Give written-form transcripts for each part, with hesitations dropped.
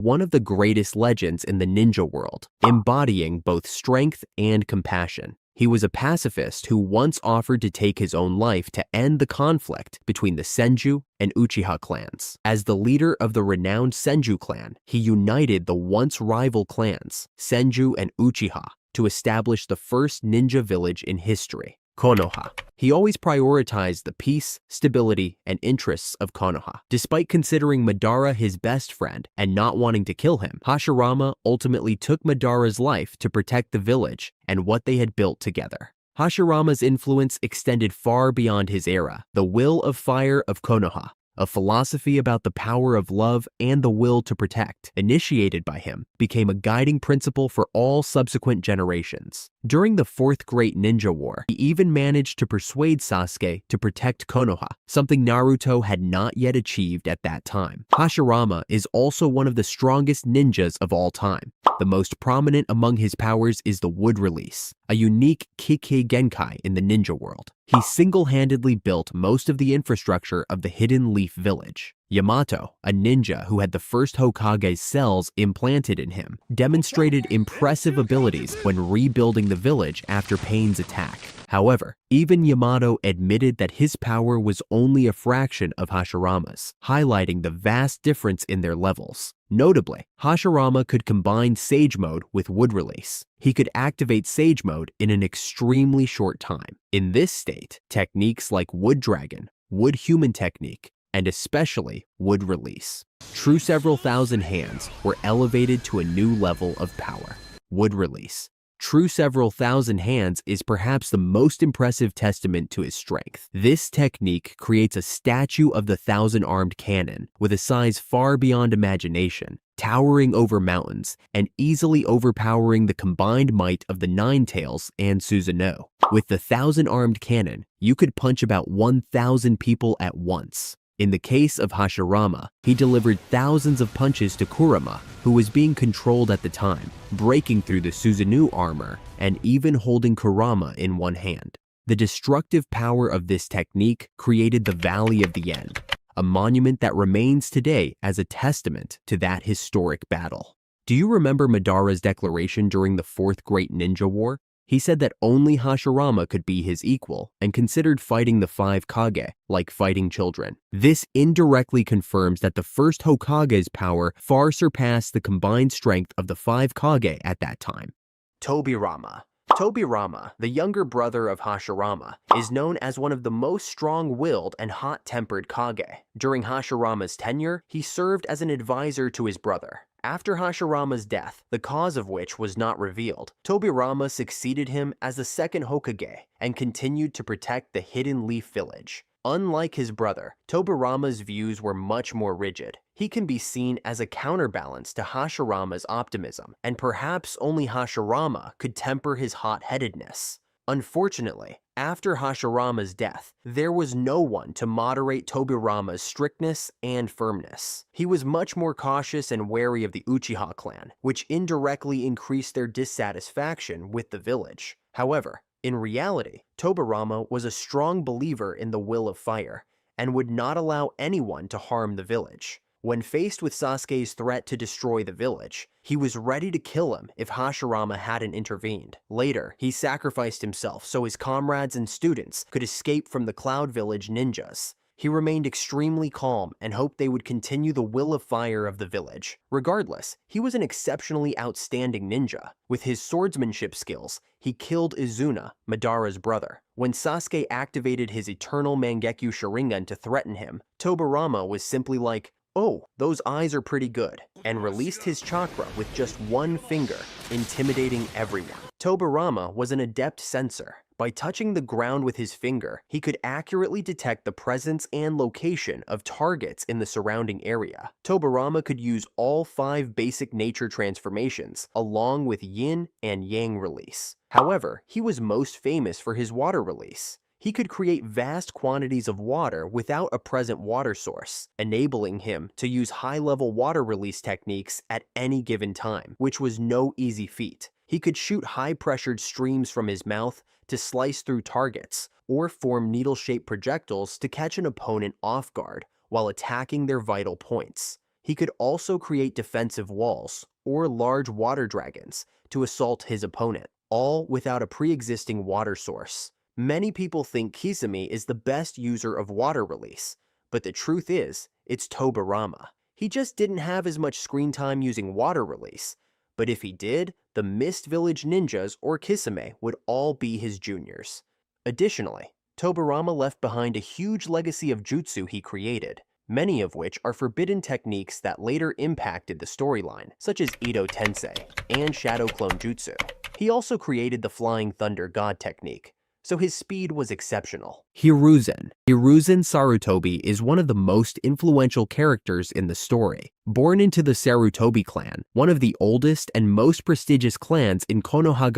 one of the greatest legends in the ninja world, embodying both strength and compassion. He was a pacifist who once offered to take his own life to end the conflict between the Senju and Uchiha clans. As the leader of the renowned Senju clan, he united the once rival clans, Senju and Uchiha, to establish the first ninja village in history, Konoha. He always prioritized the peace, stability, and interests of Konoha. Despite considering Madara his best friend and not wanting to kill him, Hashirama ultimately took Madara's life to protect the village and what they had built together. Hashirama's influence extended far beyond his era. The will of fire of Konoha, a philosophy about the power of love and the will to protect, initiated by him, became a guiding principle for all subsequent generations. During the Fourth Great Ninja War, he even managed to persuade Sasuke to protect Konoha, something Naruto had not yet achieved at that time. Hashirama is also one of the strongest ninjas of all time. The most prominent among his powers is the Wood Release, a unique Kikei Genkai in the ninja world. He single-handedly built most of the infrastructure of the Hidden Leaf Village. Yamato, a ninja who had the first Hokage's cells implanted in him, demonstrated impressive abilities when rebuilding the village after Pain's attack. However, even Yamato admitted that his power was only a fraction of Hashirama's, highlighting the vast difference in their levels. Notably, Hashirama could combine Sage Mode with Wood Release. He could activate Sage Mode in an extremely short time. In this state, techniques like Wood Dragon, Wood Human Technique, and especially Wood Release, True Several Thousand Hands, were elevated to a new level of power. Wood Release. True Several Thousand Hands is perhaps the most impressive testament to his strength. This technique creates a statue of the thousand-armed cannon with a size far beyond imagination, towering over mountains and easily overpowering the combined might of the Nine Tails and Susanoo. With the thousand-armed cannon, you could punch about 1,000 people at once. In the case of Hashirama, he delivered thousands of punches to Kurama, who was being controlled at the time, breaking through the Susanoo armor and even holding Kurama in one hand. The destructive power of this technique created the Valley of the End, a monument that remains today as a testament to that historic battle. Do you remember Madara's declaration during the Fourth Great Ninja War? He said that only Hashirama could be his equal and considered fighting the 5 Kage like fighting children. This indirectly confirms that the first Hokage's power far surpassed the combined strength of the 5 Kage at that time. Tobiiama. Tobiiama, the younger brother of Hashirama, is known as one of the most strong-willed and hot-tempered Kage. During Hashirama's tenure, he served as an advisor to his brother. After Hashirama's death, the cause of which was not revealed, Tobiiama succeeded him as the second Hokage and continued to protect the Hidden Leaf Village. Unlike his brother, Tobiiama's views were much more rigid. He can be seen as a counterbalance to Hashirama's optimism, and perhaps only Hashirama could temper his hot-headedness. Unfortunately, after Hashirama's death, there was no one to moderate Tobiiama's strictness and firmness. He was much more cautious and wary of the Uchiha clan, which indirectly increased their dissatisfaction with the village. However, in reality, Tobiiama was a strong believer in the will of fire and would not allow anyone to harm the village. When faced with Sasuke's threat to destroy the village, he was ready to kill him if Hashirama hadn't intervened. Later, he sacrificed himself so his comrades and students could escape from the Cloud Village ninjas. He remained extremely calm and hoped they would continue the will of fire of the village. Regardless, he was an exceptionally outstanding ninja. With his swordsmanship skills, he killed Izuna, Madara's brother. When Sasuke activated his eternal Mangekyo Sharingan to threaten him, Tobiiama was simply like, "Oh, those eyes are pretty good," and released his chakra with just one finger, intimidating everyone. Tobiiama was an adept sensor. By touching the ground with his finger, he could accurately detect the presence and location of targets in the surrounding area. Tobiiama could use all 5 basic nature transformations, along with yin and yang release. However, he was most famous for his water release. He could create vast quantities of water without a present water source, enabling him to use high-level water release techniques at any given time, which was no easy feat. He could shoot high-pressured streams from his mouth to slice through targets, or form needle-shaped projectiles to catch an opponent off guard while attacking their vital points. He could also create defensive walls or large water dragons to assault his opponent, all without a pre-existing water source. Many people think Kisame is the best user of water release, but the truth is, it's Tobiiama. He just didn't have as much screen time using water release, but if he did, the Mist Village ninjas or Kisame would all be his juniors. Additionally, Tobiiama left behind a huge legacy of jutsu he created, many of which are forbidden techniques that later impacted the storyline, such as Ito Tensei and Shadow Clone Jutsu. He also created the Flying Thunder God technique, so his speed was exceptional. Hirusen Sarutobi is one of the most influential characters in the story. Born into the Sarutobi clan, one of the oldest and most prestigious clans in Konoha,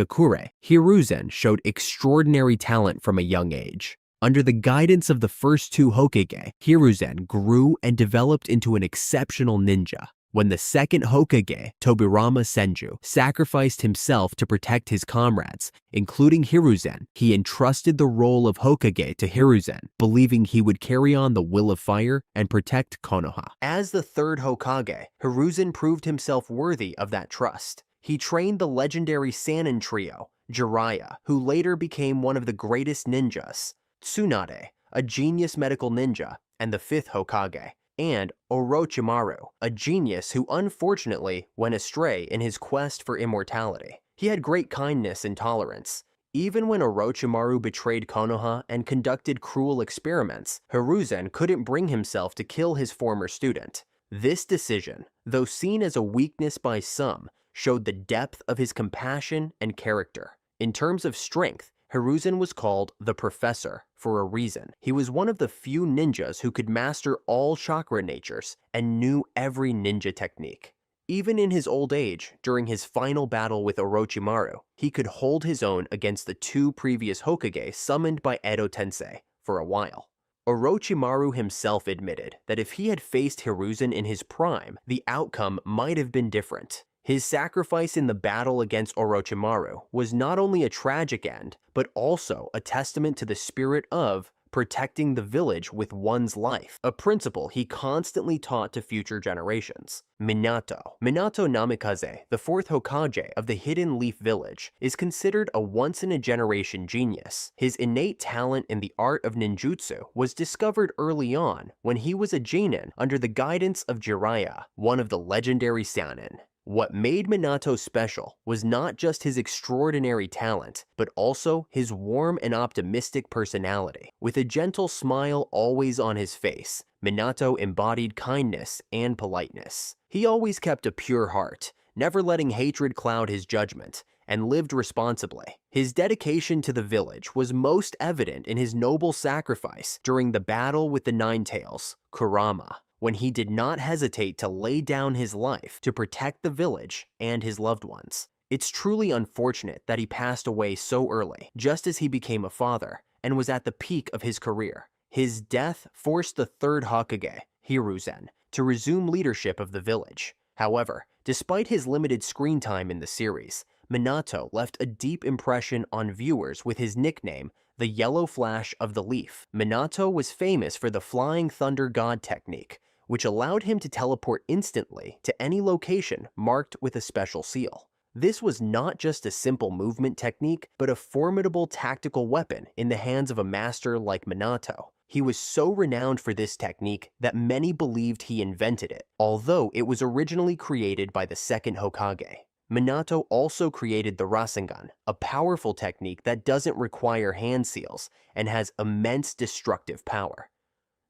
Hirusen showed extraordinary talent from a young age. Under the guidance of the first two Hokage, Hirusen grew and developed into an exceptional ninja. When the second Hokage, Tobiiama Senju, sacrificed himself to protect his comrades, including Hirusen, he entrusted the role of Hokage to Hirusen, believing he would carry on the will of fire and protect Konoha. As the third Hokage, Hirusen proved himself worthy of that trust. He trained the legendary Sannin trio, Jeriah, who later became one of the greatest ninjas, Tsunade, a genius medical ninja, and the fifth Hokage, and Orochimaru, a genius who unfortunately went astray in his quest for immortality. He had great kindness and tolerance. Even when Orochimaru betrayed Konoha and conducted cruel experiments, Hirusen couldn't bring himself to kill his former student. This decision, though seen as a weakness by some, showed the depth of his compassion and character. In terms of strength, Hirusen was called the Professor for a reason. He was one of the few ninjas who could master all chakra natures and knew every ninja technique. Even in his old age, during his final battle with Orochimaru, he could hold his own against the two previous Hokage summoned by Edo Tensei for a while. Orochimaru himself admitted that if he had faced Hirusen in his prime, the outcome might have been different. His sacrifice in the battle against Orochimaru was not only a tragic end, but also a testament to the spirit of protecting the village with one's life, a principle he constantly taught to future generations. Minato Namakaz, the fourth Hokage of the Hidden Leaf Village, is considered a once-in-a-generation genius. His innate talent in the art of ninjutsu was discovered early on when he was a genin under the guidance of Jeriah, one of the legendary Sannin. What made Minato special was not just his extraordinary talent, but also his warm and optimistic personality. With a gentle smile always on his face, Minato embodied kindness and politeness. He always kept a pure heart, never letting hatred cloud his judgment, and lived responsibly. His dedication to the village was most evident in his noble sacrifice during the battle with the Nine Tails, Kurama, when he did not hesitate to lay down his life to protect the village and his loved ones. It's truly unfortunate that he passed away so early, just as he became a father, and was at the peak of his career. His death forced the third Hokage, Hirusen, to resume leadership of the village. However, despite his limited screen time in the series, Minato left a deep impression on viewers with his nickname, the Yellow Flash of the Leaf. Minato was famous for the Flying Thunder God technique, which allowed him to teleport instantly to any location marked with a special seal. This was not just a simple movement technique, but a formidable tactical weapon in the hands of a master like Minato. He was so renowned for this technique that many believed he invented it, although it was originally created by the second Hokage. Minato also created the Rasengan, a powerful technique that doesn't require hand seals and has immense destructive power.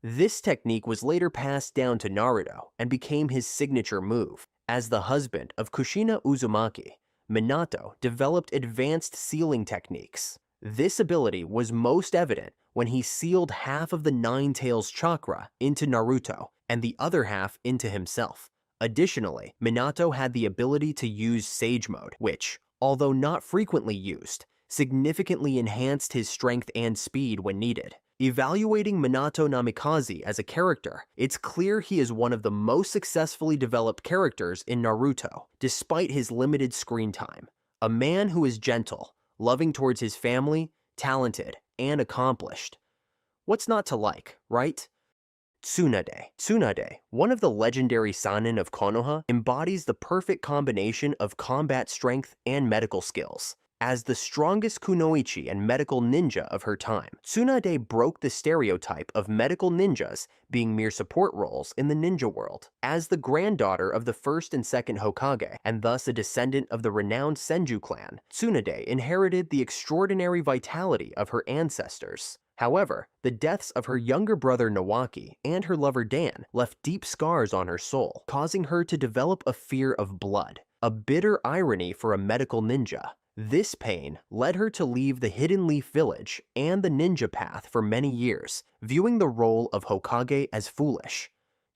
This technique was later passed down to Naruto and became his signature move. As the husband of Kushina Uzumaki, Minato developed advanced sealing techniques. This ability was most evident when he sealed half of the Nine Tails chakra into Naruto and the other half into himself. Additionally, Minato had the ability to use Sage Mode, which, although not frequently used, significantly enhanced his strength and speed when needed. Evaluating Manato Namakaz as a character, it's clear he is one of the most successfully developed characters in Naruto, despite his limited screen time. A man who is gentle, loving towards his family, talented, and accomplished. What's not to like, right? Tsunade. Tsunade, one of the legendary sannin of Konoha, embodies the perfect combination of combat strength and medical skills. As the strongest kunoichi and medical ninja of her time, Tsunade broke the stereotype of medical ninjas being mere support roles in the ninja world. As the granddaughter of the first and second Hokage, and thus a descendant of the renowned Senju clan, Tsunade inherited the extraordinary vitality of her ancestors. However, the deaths of her younger brother Nawaki and her lover Dan left deep scars on her soul, causing her to develop a fear of blood, a bitter irony for a medical ninja. This pain led her to leave the Hidden Leaf Village and the ninja path for many years, viewing the role of Hokage as foolish.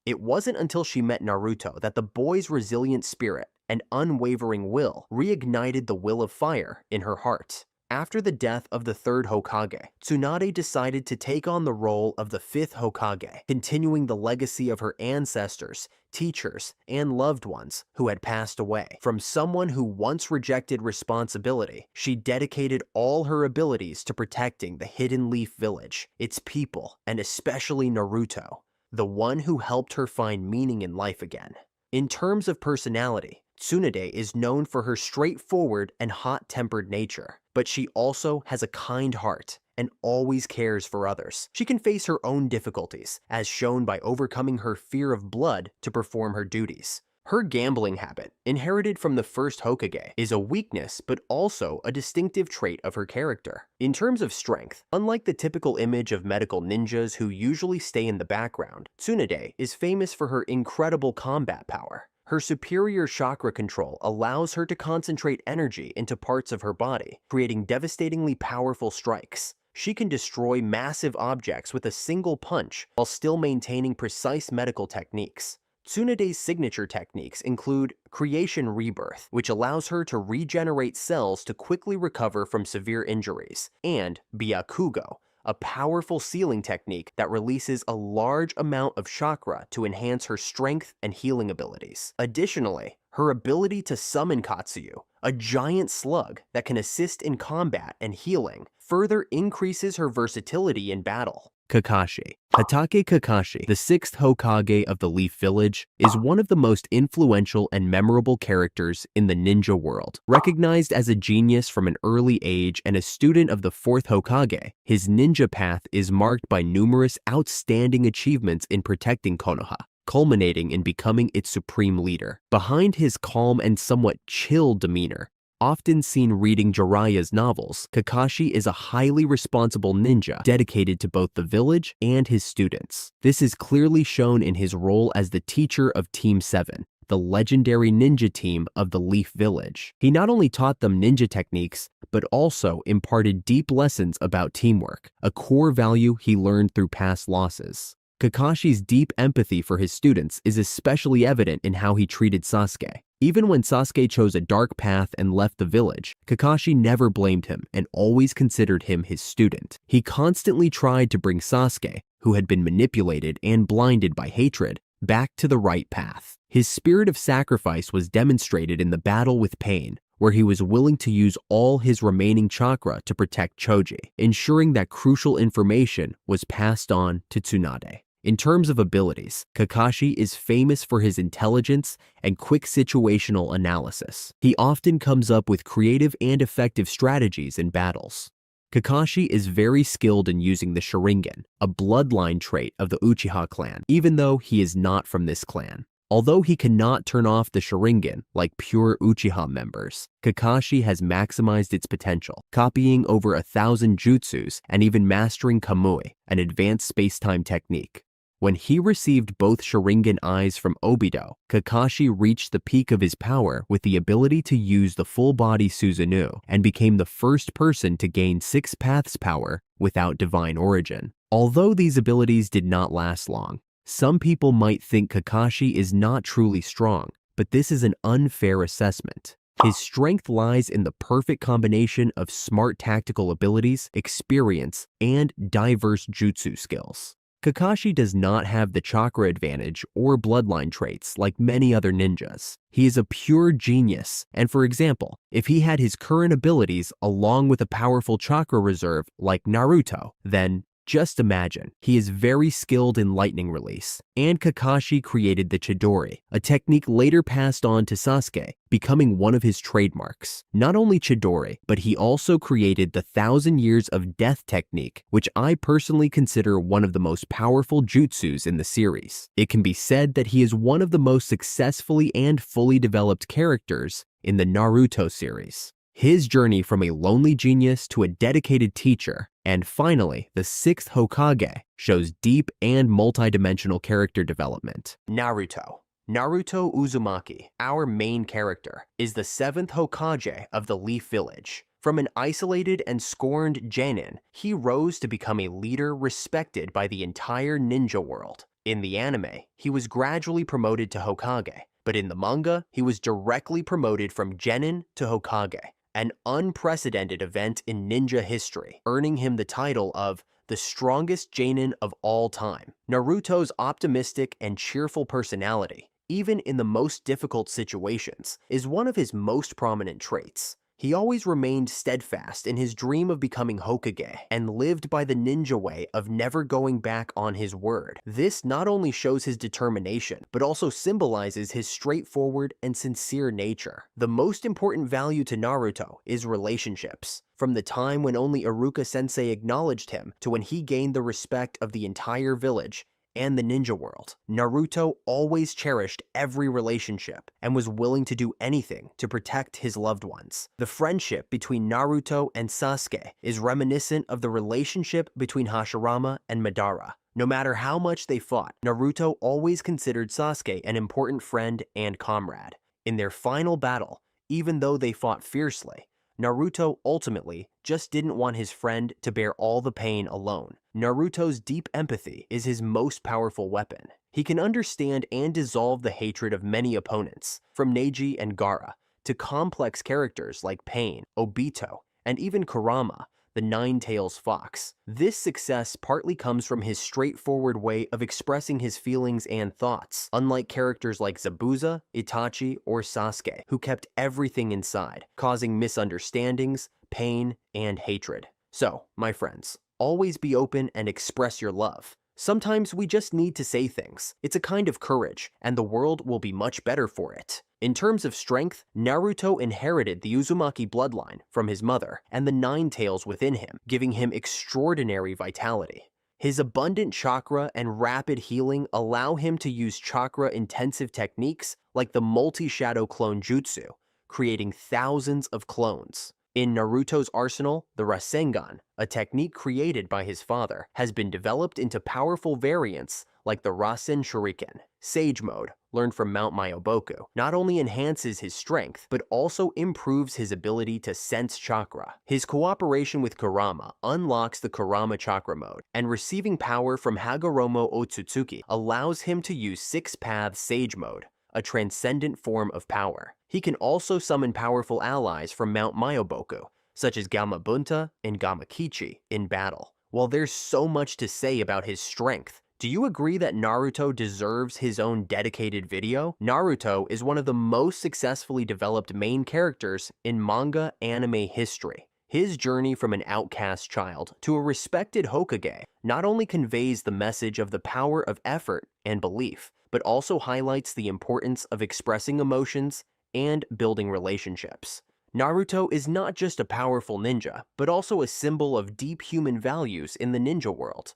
It wasn't until she met Naruto that the boy's resilient spirit and unwavering will reignited the will of fire in her heart. After the death of the third Hokage, Tsunade decided to take on the role of the fifth Hokage, continuing the legacy of her ancestors, teachers, and loved ones who had passed away. From someone who once rejected responsibility, she dedicated all her abilities to protecting the Hidden Leaf Village, its people, and especially Naruto, the one who helped her find meaning in life again. In terms of personality, Tsunade is known for her straightforward and hot-tempered nature, but she also has a kind heart and always cares for others. She can face her own difficulties, as shown by overcoming her fear of blood to perform her duties. Her gambling habit, inherited from the first Hokage, is a weakness but also a distinctive trait of her character. In terms of strength, unlike the typical image of medical ninjas who usually stay in the background, Tsunade is famous for her incredible combat power. Her superior chakra control allows her to concentrate energy into parts of her body, creating devastatingly powerful strikes. She can destroy massive objects with a single punch while still maintaining precise medical techniques. Tsunade's signature techniques include Creation Rebirth, which allows her to regenerate cells to quickly recover from severe injuries, and Byakugo, a powerful sealing technique that releases a large amount of chakra to enhance her strength and healing abilities. Additionally, her ability to summon Katsuyu, a giant slug that can assist in combat and healing, further increases her versatility in battle. Kakashi. Hitake Kakashi, the sixth Hokage of the Leaf Village, is one of the most influential and memorable characters in the ninja world. Recognized as a genius from an early age and a student of the fourth Hokage, his ninja path is marked by numerous outstanding achievements in protecting Konoha, culminating in becoming its supreme leader. Behind his calm and somewhat chill demeanor, often seen reading Jiraiya's novels, Kakashi is a highly responsible ninja dedicated to both the village and his students. This is clearly shown in his role as the teacher of Team 7, the legendary ninja team of the Leaf Village. He not only taught them ninja techniques, but also imparted deep lessons about teamwork, a core value he learned through past losses. Kakashi's deep empathy for his students is especially evident in how he treated Sasuke. Even when Sasuke chose a dark path and left the village, Kakashi never blamed him and always considered him his student. He constantly tried to bring Sasuke, who had been manipulated and blinded by hatred, back to the right path. His spirit of sacrifice was demonstrated in the battle with Pain, where he was willing to use all his remaining chakra to protect Choji, ensuring that crucial information was passed on to Tsunade. In terms of abilities, Kakashi is famous for his intelligence and quick situational analysis. He often comes up with creative and effective strategies in battles. Kakashi is very skilled in using the Sharingan, a bloodline trait of the Uchiha clan, even though he is not from this clan. Although he cannot turn off the Sharingan like pure Uchiha members, Kakashi has maximized its potential, copying over 1,000 jutsus and even mastering Kamui, an advanced space-time technique. When he received both Sharingan eyes from Obito, Kakashi reached the peak of his power with the ability to use the full-body Susanoo and became the first person to gain 6 paths power without divine origin. Although these abilities did not last long, some people might think Kakashi is not truly strong, but this is an unfair assessment. His strength lies in the perfect combination of smart tactical abilities, experience, and diverse jutsu skills. Kakashi does not have the chakra advantage or bloodline traits like many other ninjas. He is a pure genius, and for example, if he had his current abilities along with a powerful chakra reserve like Naruto, then Just imagine, he is very skilled in lightning release, and Kakashi created the Chidori, a technique later passed on to Sasuke, becoming one of his trademarks. Not only Chidori, but he also created the 1,000 Years of Death technique, which I personally consider one of the most powerful jutsus in the series. It can be said that he is one of the most successfully and fully developed characters in the Naruto series. His journey from a lonely genius to a dedicated teacher, and finally, the 6th Hokage, shows deep and multidimensional character development. Naruto. Naruto Uzumaki, our main character, is the 7th Hokage of the Leaf Village. From an isolated and scorned genin, he rose to become a leader respected by the entire ninja world. In the anime, he was gradually promoted to Hokage, but in the manga, he was directly promoted from genin to Hokage, an unprecedented event in ninja history, earning him the title of the strongest genin of all time. Naruto's optimistic and cheerful personality, even in the most difficult situations, is one of his most prominent traits. He always remained steadfast in his dream of becoming Hokage and lived by the ninja way of never going back on his word. This not only shows his determination, but also symbolizes his straightforward and sincere nature. The most important value to Naruto is relationships. From the time when only Iruka-sensei acknowledged him to when he gained the respect of the entire village and the ninja world, Naruto always cherished every relationship and was willing to do anything to protect his loved ones. The friendship between Naruto and Sasuke is reminiscent of the relationship between Hashirama and Madara. No matter how much they fought, Naruto always considered Sasuke an important friend and comrade. In their final battle, even though they fought fiercely, Naruto ultimately just didn't want his friend to bear all the pain alone. Naruto's deep empathy is his most powerful weapon. He can understand and dissolve the hatred of many opponents, from Neji and Gaara to complex characters like Pain, Obito, and even Kurama, the Nine-Tails Fox. This success partly comes from his straightforward way of expressing his feelings and thoughts, unlike characters like Zabuza, Itachi, or Sasuke, who kept everything inside, causing misunderstandings, pain, and hatred. So, my friends, always be open and express your love. Sometimes we just need to say things. It's a kind of courage, and the world will be much better for it. In terms of strength, Naruto inherited the Uzumaki bloodline from his mother and the Nine Tails within him, giving him extraordinary vitality. His abundant chakra and rapid healing allow him to use chakra-intensive techniques like the multi-shadow clone jutsu, creating thousands of clones. In Naruto's arsenal, the Rasengan, a technique created by his father, has been developed into powerful variants like the Rasen Shuriken. Sage Mode, learned from Mount Myoboku, not only enhances his strength, but also improves his ability to sense chakra. His cooperation with Kurama unlocks the Kurama Chakra Mode, and receiving power from Hagoromo Otsutsuki allows him to use Six-Path Sage Mode, a transcendent form of power. He can also summon powerful allies from Mount Myoboku, such as Gamabunta and Gamakichi, in battle. While there's so much to say about his strength, do you agree that Naruto deserves his own dedicated video? Naruto is one of the most successfully developed main characters in manga anime history. His journey from an outcast child to a respected Hokage not only conveys the message of the power of effort and belief, but also highlights the importance of expressing emotions and building relationships. Naruto is not just a powerful ninja, but also a symbol of deep human values in the ninja world.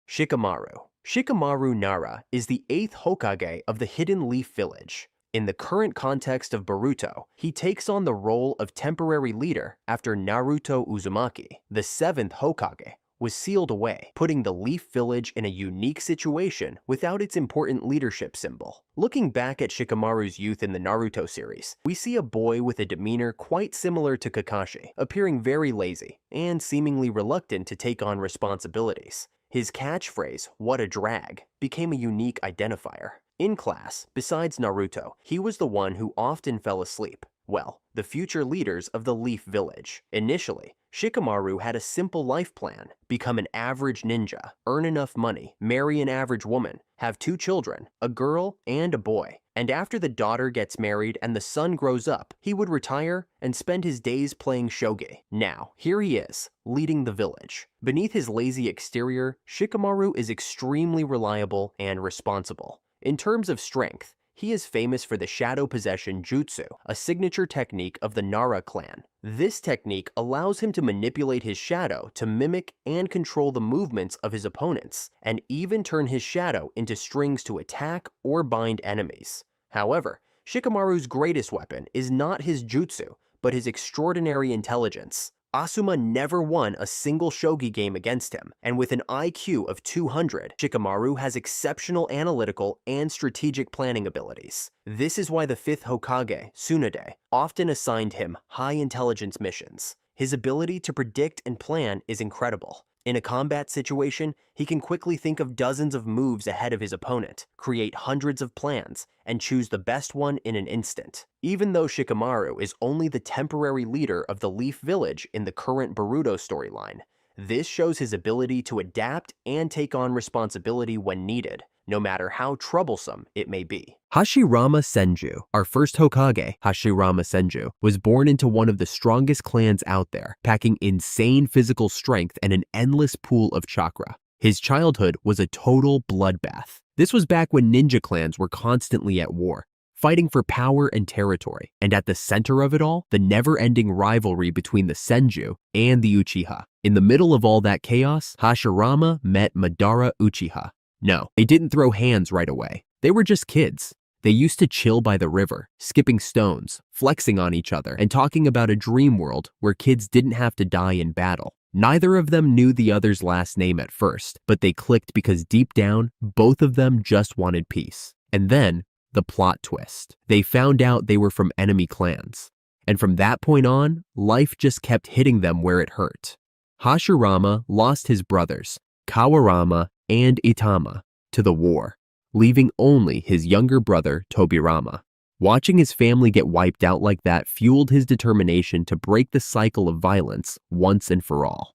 Shikamaru. Shikamaru Nara is the 8th Hokage of the Hidden Leaf Village. In the current context of Boruto, he takes on the role of temporary leader after Naruto Uzumaki, the 7th Hokage, was sealed away, putting the Leaf Village in a unique situation without its important leadership symbol. Looking back at Shikamaru's youth in the Naruto series, we see a boy with a demeanor quite similar to Kakashi, appearing very lazy and seemingly reluctant to take on responsibilities. His catchphrase, "What a drag," became a unique identifier. In class, besides Naruto, he was the one who often fell asleep. Well, the future leaders of the Leaf Village. Initially, Shikamaru had a simple life plan: become an average ninja, earn enough money, marry an average woman, have 2 children, a girl and a boy. And after the daughter gets married and the son grows up, he would retire and spend his days playing shogi. Now, here he is, leading the village. Beneath his lazy exterior, Shikamaru is extremely reliable and responsible. In terms of strength, he is famous for the Shadow Possession Jutsu, a signature technique of the Nara clan. This technique allows him to manipulate his shadow to mimic and control the movements of his opponents, and even turn his shadow into strings to attack or bind enemies. However, Shikamaru's greatest weapon is not his jutsu, but his extraordinary intelligence. Asuma never won a single shogi game against him, and with an IQ of 200, Shikamaru has exceptional analytical and strategic planning abilities. This is why the 5th Hokage, Tsunade, often assigned him high-intelligence missions. His ability to predict and plan is incredible. In a combat situation, he can quickly think of dozens of moves ahead of his opponent, create hundreds of plans, and choose the best one in an instant. Even though Shikamaru is only the temporary leader of the Leaf Village in the current Boruto storyline, this shows his ability to adapt and take on responsibility when needed, no matter how troublesome it may be. Hashiama Senju, our first Hokage, Hashiama Senju, was born into one of the strongest clans out there, packing insane physical strength and an endless pool of chakra. His childhood was a total bloodbath. This was back when ninja clans were constantly at war, fighting for power and territory, and at the center of it all, the never-ending rivalry between the Senju and the Uchiha. In the middle of all that chaos, Hashiarama met Madara Uchiha. No, they didn't throw hands right away. They were just kids. They used to chill by the river, skipping stones, flexing on each other, and talking about a dream world where kids didn't have to die in battle. Neither of them knew the other's last name at first, but they clicked because deep down, both of them just wanted peace. And then, the plot twist. They found out they were from enemy clans. And from that point on, life just kept hitting them where it hurt. Hashiarama lost his brothers, Kawarama and Itama, to the war, leaving only his younger brother Tobiiama. Watching his family get wiped out like that fueled his determination to break the cycle of violence once and for all.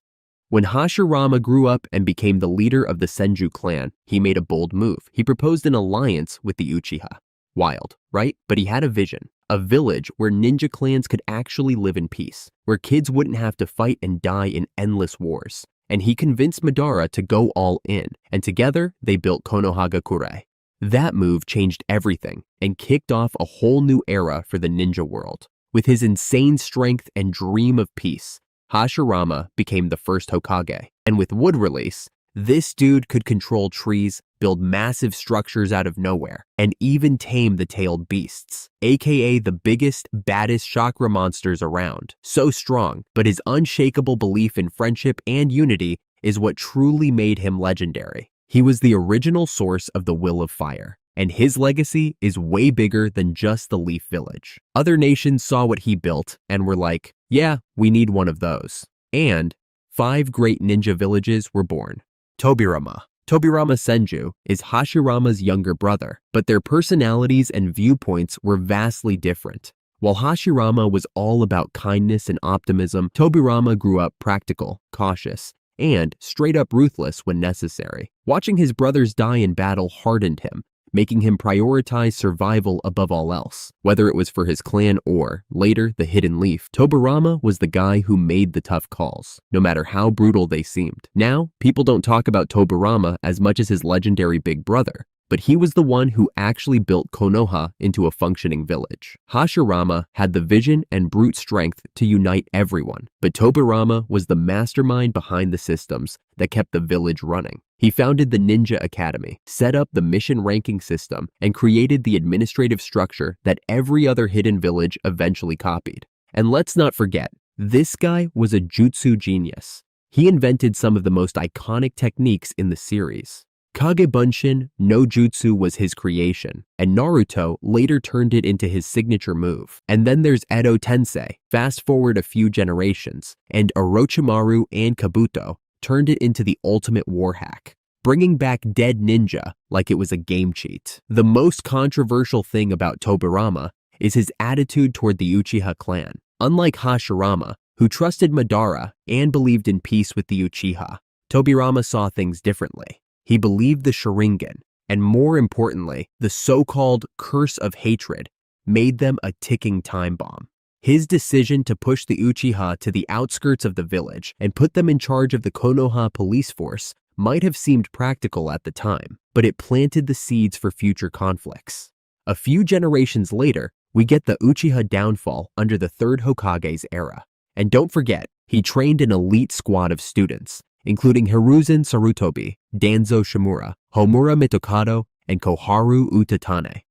When Hashiarama grew up and became the leader of the Senju clan, he made a bold move. He proposed an alliance with the Uchiha. Wild, right? But he had a vision. A village where ninja clans could actually live in peace, where kids wouldn't have to fight and die in endless wars. And he convinced Madara to go all in, and together they built Konohagakure. That move changed everything and kicked off a whole new era for the ninja world. With his insane strength and dream of peace, Hashiarama became the first Hokage. And with Wood Release, this dude could control trees, build massive structures out of nowhere, and even tame the tailed beasts, aka the biggest, baddest chakra monsters around. So strong, but his unshakable belief in friendship and unity is what truly made him legendary. He was the original source of the Will of Fire, and his legacy is way bigger than just the Leaf Village. Other nations saw what he built and were like, yeah, we need one of those. And 5 great ninja villages were born. Tobiiama Senju is Hashiarama's younger brother, but their personalities and viewpoints were vastly different. While Hashiarama was all about kindness and optimism, Tobiiama grew up practical, cautious, and straight up ruthless when necessary. Watching his brothers die in battle hardened him, making him prioritize survival above all else. Whether it was for his clan or, later, the Hidden Leaf, Tobiiama was the guy who made the tough calls, no matter how brutal they seemed. Now, people don't talk about Tobiiama as much as his legendary big brother, but he was the one who actually built Konoha into a functioning village. Hashiarama had the vision and brute strength to unite everyone, but Tobiiama was the mastermind behind the systems that kept the village running. He founded the Ninja Academy, set up the mission ranking system, and created the administrative structure that every other hidden village eventually copied. And let's not forget, this guy was a jutsu genius. He invented some of the most iconic techniques in the series. Kagebunshin no Jutsu was his creation, and Naruto later turned it into his signature move. And then there's Edo Tensei, fast forward a few generations, and Orochimaru and Kabuto turned it into the ultimate war hack, bringing back dead ninja like it was a game cheat. The most controversial thing about Tobiiama is his attitude toward the Uchiha clan. Unlike Hashiarama, who trusted Madara and believed in peace with the Uchiha, Tobiiama saw things differently. He believed the Sharingan, And more importantly, the so-called curse of hatred made them a ticking time bomb. His decision to push the Uchiha to the outskirts of the village and put them in charge of the Konoha police force might have seemed practical at the time, but it planted the seeds for future conflicts. A few generations later, we get the Uchiha downfall under the third Hokage's era. And don't forget, he trained an elite squad of students, including Herusen Sarutobi, Danzo Shamura, Homura Mitokado, and Koharu Utatane.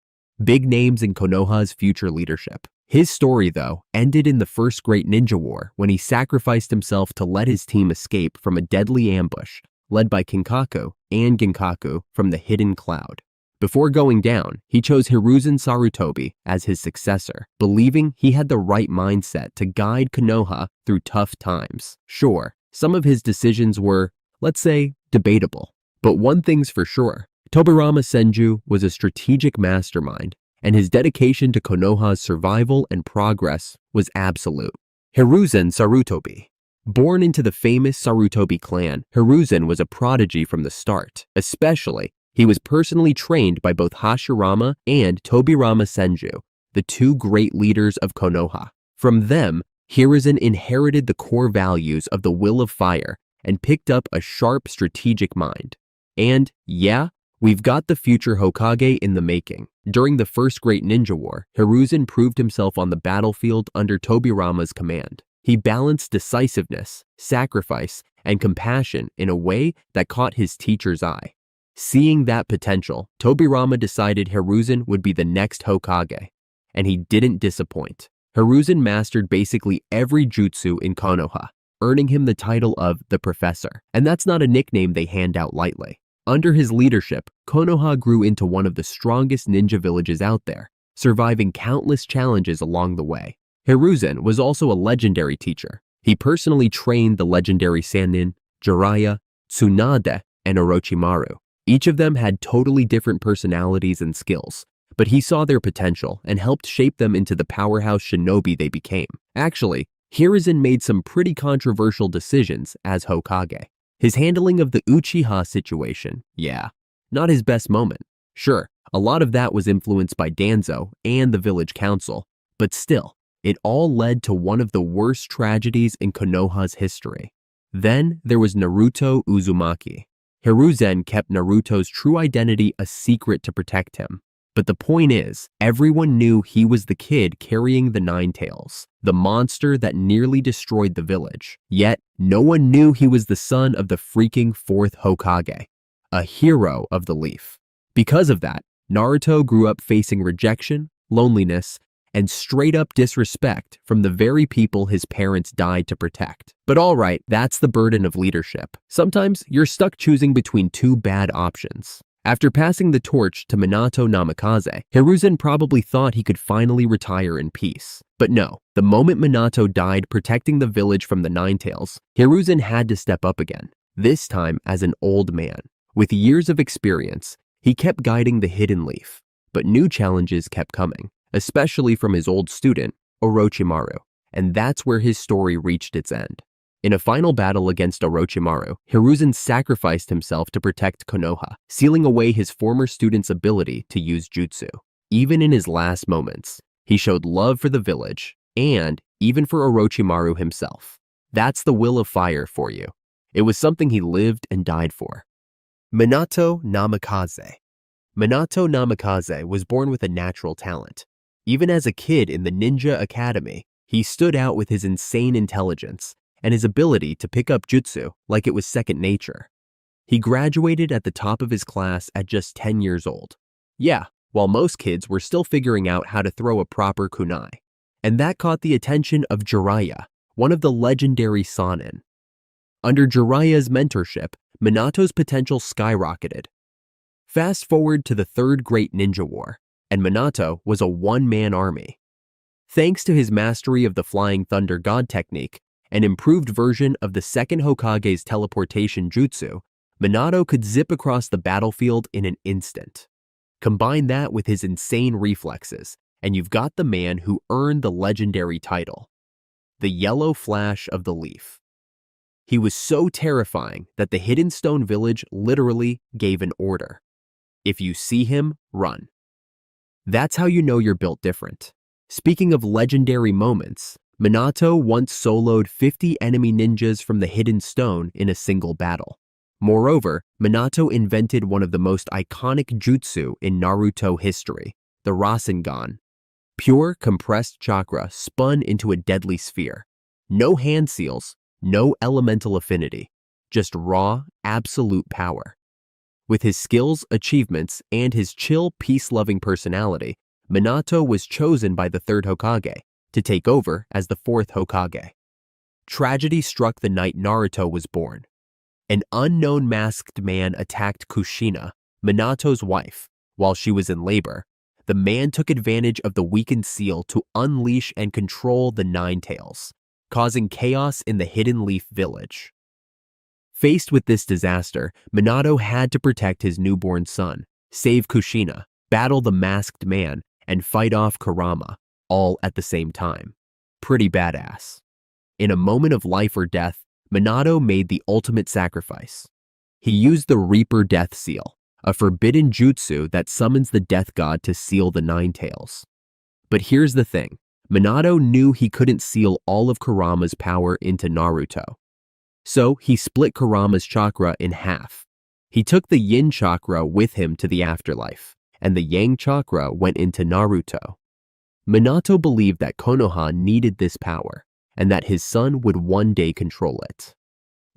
Big names in Konoha's future leadership. His story, though, ended in the First Great Ninja War when he sacrificed himself to let his team escape from a deadly ambush led by Kinkaku and Ginkaku from the Hidden Cloud. Before going down, he chose Hirusen Sarutobi as his successor, believing he had the right mindset to guide Konoha through tough times. Sure, some of his decisions were, let's say, debatable. But one thing's for sure, Tobiiama Senju was a strategic mastermind, and his dedication to Konoha's survival and progress was absolute. Hirusen Sarutobi. Born into the famous Sarutobi clan, Hirusen was a prodigy from the start. Especially, he was personally trained by both Hashiarama and Tobiiama Senju, the two great leaders of Konoha. From them, Hirusen inherited the core values of the will of fire and picked up a sharp strategic mind. And yeah, we've got the future Hokage in the making. During the First Great Ninja War, Hirusen proved himself on the battlefield under Tobiiama's command. He balanced decisiveness, sacrifice, and compassion in a way that caught his teacher's eye. Seeing that potential, Tobiiama decided Hirusen would be the next Hokage, and he didn't disappoint. Hirusen mastered basically every jutsu in Konoha, earning him the title of the Professor, and that's not a nickname they hand out lightly. Under his leadership, Konoha grew into one of the strongest ninja villages out there, surviving countless challenges along the way. Hirusen was also a legendary teacher. He personally trained the legendary Sannin, Jeriah, Tsunade, and Orochimaru. Each of them had totally different personalities and skills, but he saw their potential and helped shape them into the powerhouse shinobi they became. Actually, Hirusen made some pretty controversial decisions as Hokage. His handling of the Uchiha situation, yeah, not his best moment. Sure, a lot of that was influenced by Danzo and the village council, but still, it all led to one of the worst tragedies in Konoha's history. Then there was Naruto Uzumaki. Hirusen kept Naruto's true identity a secret to protect him. But the point is, everyone knew he was the kid carrying the Nine Tails, the monster that nearly destroyed the village. Yet, no one knew he was the son of the freaking fourth Hokage, a hero of the Leaf. Because of that, Naruto grew up facing rejection, loneliness, and straight-up disrespect from the very people his parents died to protect. But alright, that's the burden of leadership. Sometimes you're stuck choosing between two bad options. After passing the torch to Manato Namakaz, Hirusen probably thought he could finally retire in peace. But no, the moment Minato died protecting the village from the Nine Tails, Hirusen had to step up again, this time as an old man. With years of experience, he kept guiding the Hidden Leaf, but new challenges kept coming, especially from his old student, Orochimaru, and that's where his story reached its end. In a final battle against Orochimaru, Hirusen sacrificed himself to protect Konoha, sealing away his former student's ability to use jutsu. Even in his last moments, he showed love for the village and even for Orochimaru himself. That's the will of fire for you. It was something he lived and died for. Minato Namakaz. Minato Namakaz was born with a natural talent. Even as a kid in the Ninja Academy, he stood out with his insane intelligence and his ability to pick up jutsu like it was second nature. He graduated at the top of his class at just 10 years old. Yeah, while most kids were still figuring out how to throw a proper kunai. And that caught the attention of Jeriah, one of the legendary Sannin. Under Jeriah's mentorship, Minato's potential skyrocketed. Fast forward to the Third Great Ninja War, and Minato was a one-man army. Thanks to his mastery of the Flying Thunder God technique, an improved version of the second Hokage's teleportation jutsu, Minato could zip across the battlefield in an instant. Combine that with his insane reflexes, and you've got the man who earned the legendary title, the Yellow Flash of the Leaf. He was so terrifying that the Hidden Stone Village literally gave an order. If you see him, run. That's how you know you're built different. Speaking of legendary moments, Minato once soloed 50 enemy ninjas from the Hidden Stone in a single battle. Moreover, Minato invented one of the most iconic jutsu in Naruto history, the Rasengan. Pure compressed chakra spun into a deadly sphere. No hand seals, no elemental affinity, just raw, absolute power. With his skills, achievements, and his chill, peace-loving personality, Minato was chosen by the third Hokage to take over as the fourth Hokage. Tragedy struck the night Naruto was born. An unknown masked man attacked Kushina, Minato's wife, while she was in labor. The man took advantage of the weakened seal to unleash and control the Nine Tails, causing chaos in the Hidden Leaf village. Faced with this disaster, Minato had to protect his newborn son, save Kushina, battle the masked man, and fight off Kurama, all at the same time. Pretty badass. In a moment of life or death, Minato made the ultimate sacrifice. He used the Reaper Death Seal, a forbidden jutsu that summons the death god to seal the Nine Tails. But here's the thing, Minato knew he couldn't seal all of Kurama's power into Naruto. So he split Kurama's chakra in half. He took the yin chakra with him to the afterlife, and the yang chakra went into Naruto. Minato believed that Konoha needed this power, and that his son would one day control it.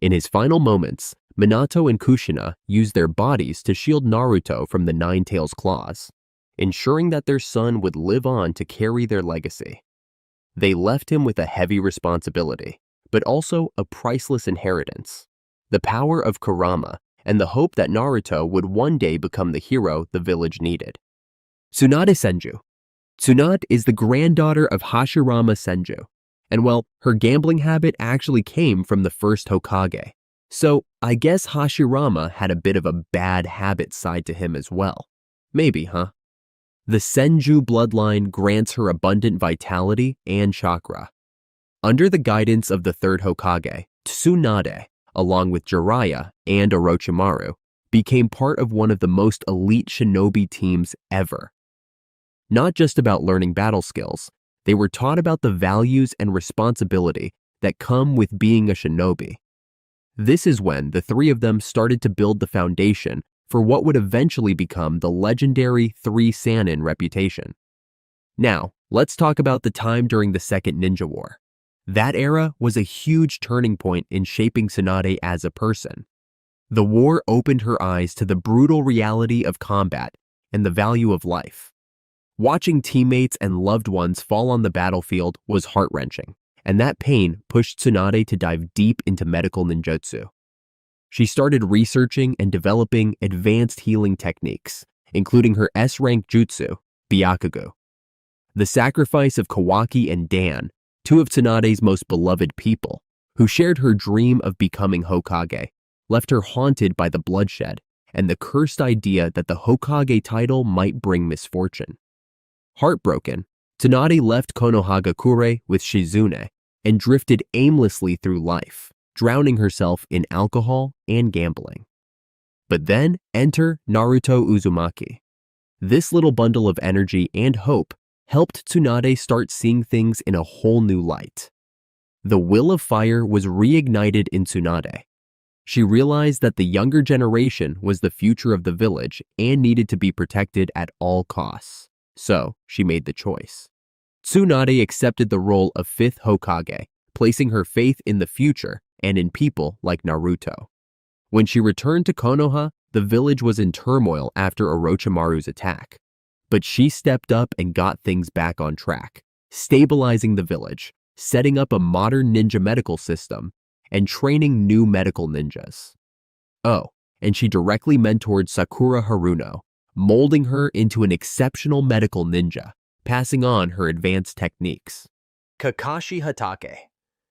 In his final moments, Minato and Kushina used their bodies to shield Naruto from the Nine Tails' claws, ensuring that their son would live on to carry their legacy. They left him with a heavy responsibility, but also a priceless inheritance, the power of Kurama and the hope that Naruto would one day become the hero the village needed. Tsunade Senju. Tsunade is the granddaughter of Hashiarama Senju, and well, her gambling habit actually came from the first Hokage. So I guess Hashirama had a bit of a bad habit side to him as well. Maybe, huh? The Senju bloodline grants her abundant vitality and chakra. Under the guidance of the third Hokage, Tsunade, along with Jeriah and Orochimaru, became part of one of the most elite shinobi teams ever. Not just about learning battle skills, they were taught about the values and responsibility that come with being a shinobi. This is when the three of them started to build the foundation for what would eventually become the legendary Three Sannin reputation. Now, let's talk about the time during the Second Ninja War. That era was a huge turning point in shaping Tsunade as a person. The war opened her eyes to the brutal reality of combat and the value of life. Watching teammates and loved ones fall on the battlefield was heart-wrenching, and that pain pushed Tsunade to dive deep into medical ninjutsu. She started researching and developing advanced healing techniques, including her S-rank jutsu, Byakugo. The sacrifice of Kawaki and Dan, two of Tsunade's most beloved people, who shared her dream of becoming Hokage, left her haunted by the bloodshed and the cursed idea that the Hokage title might bring misfortune. Heartbroken, Tsunade left Konohagakure with Shizune and drifted aimlessly through life, drowning herself in alcohol and gambling. But then enter Naruto Uzumaki. This little bundle of energy and hope helped Tsunade start seeing things in a whole new light. The will of fire was reignited in Tsunade. She realized that the younger generation was the future of the village and needed to be protected at all costs. So she made the choice. Tsunade accepted the role of fifth Hokage, placing her faith in the future and in people like Naruto. When she returned to Konoha, the village was in turmoil after Orochimaru's attack. But she stepped up and got things back on track, stabilizing the village, setting up a modern ninja medical system, and training new medical ninjas. Oh, and she directly mentored Sakura Haruno, molding her into an exceptional medical ninja, passing on her advanced techniques. Kakashi Hitake.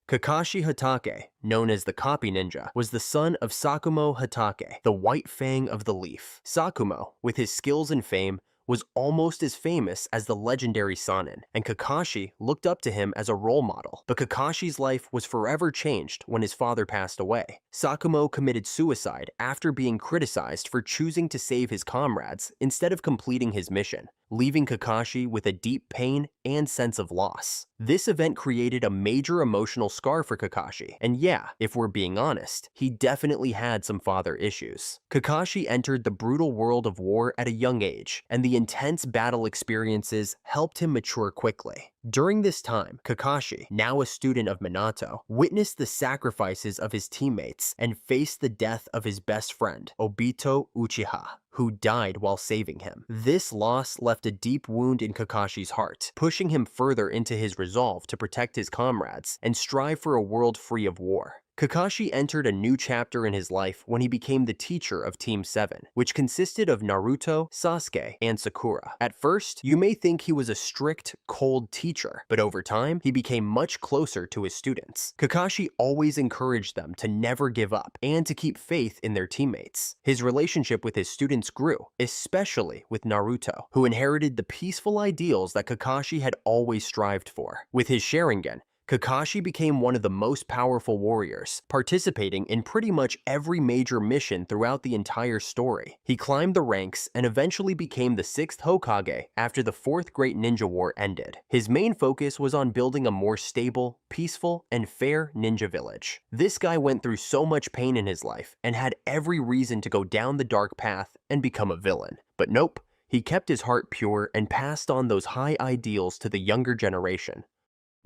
Kakashi Hitake, known as the Copy Ninja, was the son of Sakumo Hitake, the White Fang of the Leaf. Sakumo, with his skills and fame, was almost as famous as the legendary Sannin, and Kakashi looked up to him as a role model. But Kakashi's life was forever changed when his father passed away. Sakumo committed suicide after being criticized for choosing to save his comrades instead of completing his mission, leaving Kakashi with a deep pain and sense of loss. This event created a major emotional scar for Kakashi, and yeah, if we're being honest, he definitely had some father issues. Kakashi entered the brutal world of war at a young age, and the intense battle experiences helped him mature quickly. During this time, Kakashi, now a student of Minato, witnessed the sacrifices of his teammates and faced the death of his best friend, Obito Uchiha, who died while saving him. This loss left a deep wound in Kakashi's heart, pushing him further into his resolve to protect his comrades and strive for a world free of war. Kakashi entered a new chapter in his life when he became the teacher of Team 7, which consisted of Naruto, Sasuke, and Sakura. At first, you may think he was a strict, cold teacher, but over time, he became much closer to his students. Kakashi always encouraged them to never give up and to keep faith in their teammates. His relationship with his students grew, especially with Naruto, who inherited the peaceful ideals that Kakashi had always strived for. With his Sharingan, Kakashi became one of the most powerful warriors, participating in pretty much every major mission throughout the entire story. He climbed the ranks and eventually became the 6th Hokage after the 4th Great Ninja War ended. His main focus was on building a more stable, peaceful, and fair ninja village. This guy went through so much pain in his life and had every reason to go down the dark path and become a villain. But nope, he kept his heart pure and passed on those high ideals to the younger generation.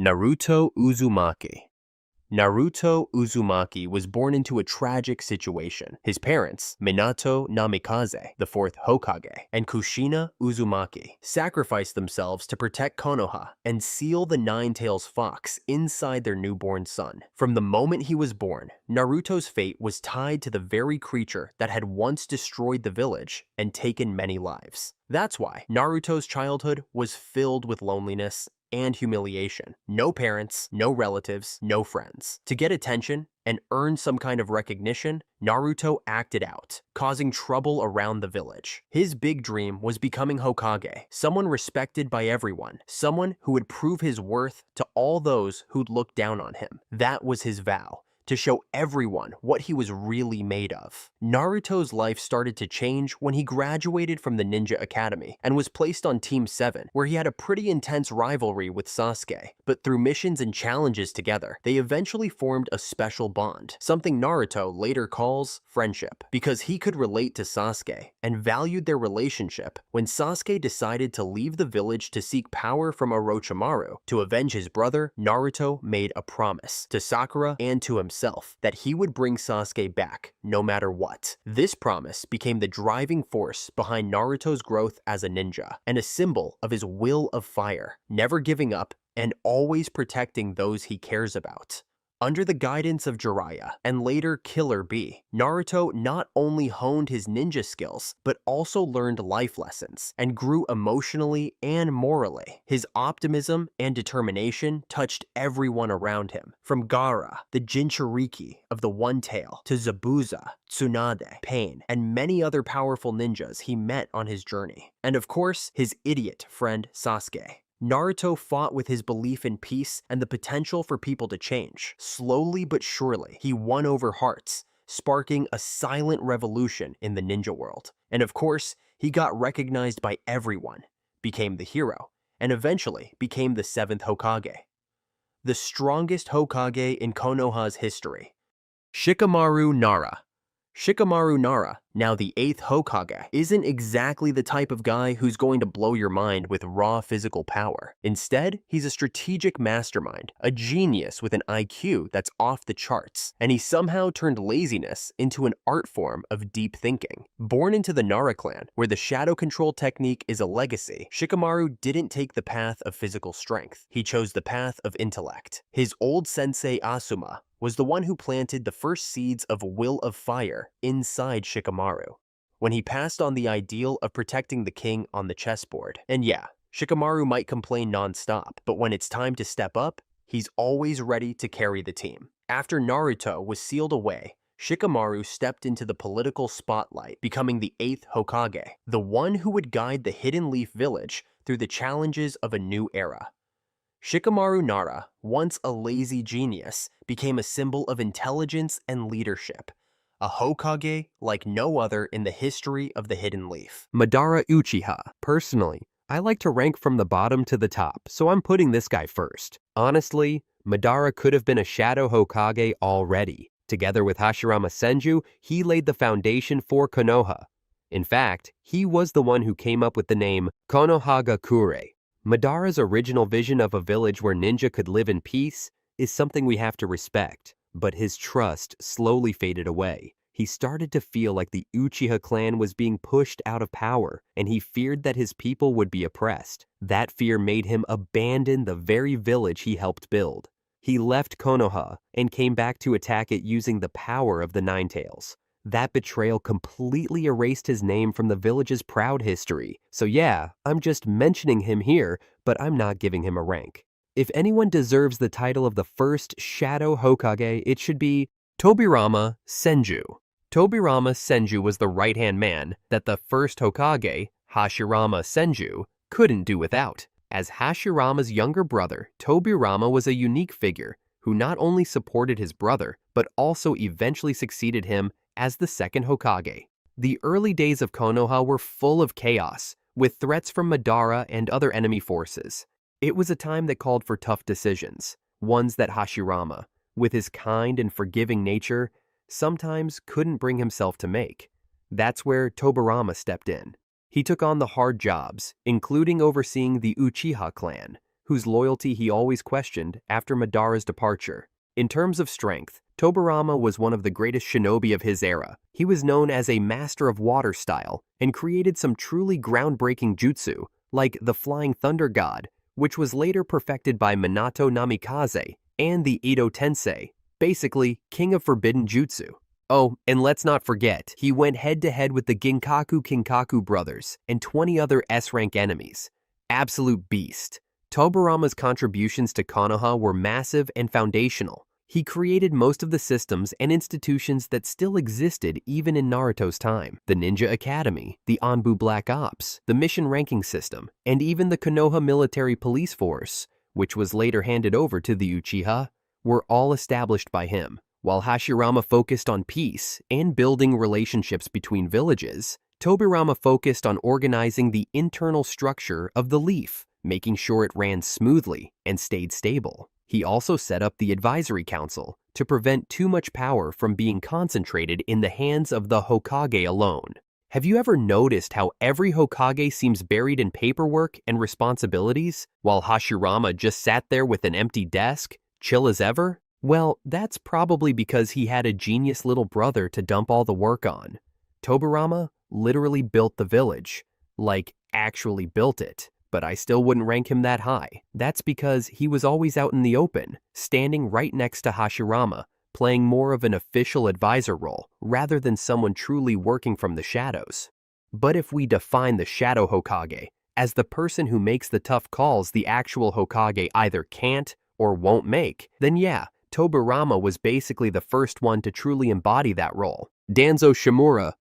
Naruto Uzumaki. Naruto Uzumaki was born into a tragic situation. His parents, Minato Namakaz, the 4th Hokage, and Kushina Uzumaki, sacrificed themselves to protect Konoha and seal the Nine-Tails Fox inside their newborn son. From the moment he was born, Naruto's fate was tied to the very creature that had once destroyed the village and taken many lives. That's why Naruto's childhood was filled with loneliness and humiliation. No parents, no relatives, no friends. To get attention and earn some kind of recognition, Naruto acted out, causing trouble around the village. His big dream was becoming Hokage, someone respected by everyone, someone who would prove his worth to all those who'd look down on him. That was his vow, to show everyone what he was really made of. Naruto's life started to change when he graduated from the Ninja Academy and was placed on Team 7, where he had a pretty intense rivalry with Sasuke. But through missions and challenges together, they eventually formed a special bond, something Naruto later calls friendship, because he could relate to Sasuke and valued their relationship. When Sasuke decided to leave the village to seek power from Orochimaru to avenge his brother, Naruto made a promise to Sakura and to himself that he would bring Sasuke back no matter what. This promise became the driving force behind Naruto's growth as a ninja and a symbol of his will of fire, never giving up and always protecting those he cares about. Under the guidance of Jeriah and later Killer Bee, Naruto not only honed his ninja skills, but also learned life lessons and grew emotionally and morally. His optimism and determination touched everyone around him, from Gaara, the Jinchuriki of the One Tail, to Zabuza, Tsunade, Pain, and many other powerful ninjas he met on his journey. And of course, his idiot friend Sasuke. Naruto fought with his belief in peace and the potential for people to change. Slowly but surely, he won over hearts, sparking a silent revolution in the ninja world. And of course, he got recognized by everyone, became the hero, and eventually became the 7th Hokage. The strongest Hokage in Konoha's history. Shikamaru Nara. Shikamaru Nara, now the 8th Hokage, isn't exactly the type of guy who's going to blow your mind with raw physical power. Instead, he's a strategic mastermind, a genius with an IQ that's off the charts, and he somehow turned laziness into an art form of deep thinking. Born into the Nara clan, where the shadow control technique is a legacy, Shikamaru didn't take the path of physical strength. He chose the path of intellect. His old sensei Asuma was the one who planted the first seeds of will of fire inside Shikamaru, when he passed on the ideal of protecting the king on the chessboard. And yeah, Shikamaru might complain non-stop, but when it's time to step up, he's always ready to carry the team. After Naruto was sealed away, Shikamaru stepped into the political spotlight, becoming the 8th Hokage, the one who would guide the Hidden Leaf Village through the challenges of a new era. Shikamaru Nara, once a lazy genius, became a symbol of intelligence and leadership, a Hokage like no other in the history of the Hidden Leaf. Madara Uchiha. Personally, I like to rank from the bottom to the top, so I'm putting this guy first. Honestly, Madara could have been a Shadow Hokage already. Together with Hashiama Senju, he laid the foundation for Konoha. In fact, he was the one who came up with the name Konohagakure. Madara's original vision of a village where ninja could live in peace is something we have to respect, but his trust slowly faded away. He started to feel like the Uchiha clan was being pushed out of power, and he feared that his people would be oppressed. That fear made him abandon the very village he helped build. He left Konoha and came back to attack it using the power of the Nine Tails. That betrayal completely erased his name from the village's proud history. So yeah, I'm just mentioning him here, but I'm not giving him a rank. If anyone deserves the title of the first Shadow Hokage, it should be Tobiiama Senju. Tobiiama Senju was the right-hand man that the first Hokage, Hashiama Senju, couldn't do without. As Hashirama's younger brother, Tobiiama was a unique figure who not only supported his brother, but also eventually succeeded him as the second Hokage. The early days of Konoha were full of chaos, with threats from Madara and other enemy forces. It was a time that called for tough decisions, ones that Hashirama, with his kind and forgiving nature, sometimes couldn't bring himself to make. That's where Tobiiama stepped in. He took on the hard jobs, including overseeing the Uchiha clan, whose loyalty he always questioned after Madara's departure. In terms of strength, Tobiiama was one of the greatest shinobi of his era. He was known as a master of water style and created some truly groundbreaking jutsu, like the Flying Thunder God, which was later perfected by Manato Namakaz, and the Edo Tensei, basically King of Forbidden Jutsu. Oh, and let's not forget, he went head-to-head with the Ginkaku brothers and 20 other S-rank enemies. Absolute beast. Tobiiama's contributions to Konoha were massive and foundational. He created most of the systems and institutions that still existed even in Naruto's time. The Ninja Academy, the Anbu Black Ops, the mission ranking system, and even the Konoha military police force, which was later handed over to the Uchiha, were all established by him. While Hashirama focused on peace and building relationships between villages, Tobiiama focused on organizing the internal structure of the leaf, making sure it ran smoothly and stayed stable. He also set up the advisory council to prevent too much power from being concentrated in the hands of the Hokage alone. Have you ever noticed how every Hokage seems buried in paperwork and responsibilities, while Hashirama just sat there with an empty desk, chill as ever? Well, that's probably because he had a genius little brother to dump all the work on. Tobiiama literally built the village, like actually built it, but I still wouldn't rank him that high. That's because he was always out in the open, standing right next to Hashirama, playing more of an official advisor role rather than someone truly working from the shadows. But if we define the Shadow Hokage as the person who makes the tough calls the actual Hokage either can't or won't make, then yeah, Tobiiama was basically the first one to truly embody that role. Danzo Shamura